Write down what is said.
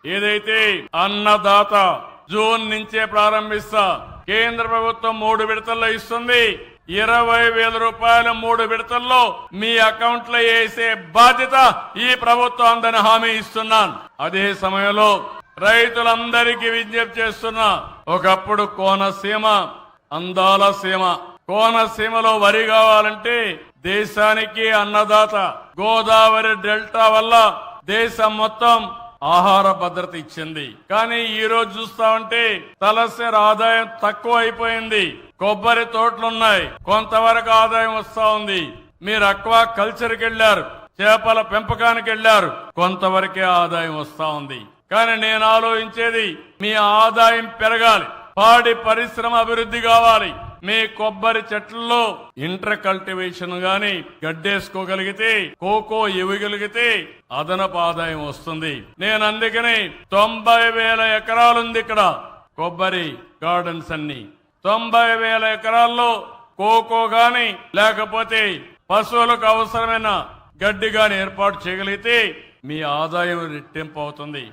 ఏదైతే అన్నదాత జూన్ నుంచే ప్రారంభిస్తా. కేంద్ర ప్రభుత్వం 3 విడతల్లో ఇస్తుంది. 20,000 రూపాయలు 3 విడతల్లో మీ అకౌంట్ లో వేసే బాధ్యత ఈ ప్రభుత్వం అందని హామీ ఇస్తున్నాను. అదే సమయంలో రైతులందరికీ విజ్ఞప్తి చేస్తున్నా. ఒకప్పుడు కోనసీమ అందాల సీమ. కోనసీమలో వరి కావాలంటే దేశానికి అన్నదాత. గోదావరి డెల్టా వల్ల దేశం మొత్తం ఆహార భద్రత ఇచ్చింది. కానీ ఈ రోజు చూస్తా ఉంటే తలసరి ఆదాయం తక్కువ అయిపోయింది. కొబ్బరి తోటలున్నాయి, కొంతవరకు ఆదాయం వస్తా ఉంది. మీరు అక్వా కల్చర్కి వెళ్లారు, చేపల పెంపకానికి వెళ్లారు, కొంతవరకే ఆదాయం వస్తా ఉంది. కానీ నేను ఆలోచించేది మీ ఆదాయం పెరగాలి, పాడి పరిశ్రమ అభివృద్ధి కావాలి. మీ కొబ్బరి చెట్లలో ఇంటర్ కల్టివేషన్ గాని గడ్డేసుకోగలిగితే, కోకో ఇవ్వగలిగితే అదనపు ఆదాయం వస్తుంది. నేను అందుకని 90,000 ఎకరాలుంది ఇక్కడ కొబ్బరి గార్డెన్స్ అన్ని. 90,000 ఎకరాల్లో కోకో గాని లేకపోతే పశువులకు అవసరమైన గడ్డి గాని ఏర్పాటు చేయగలిగితే మీ ఆదాయం రెట్టింపు అవుతుంది.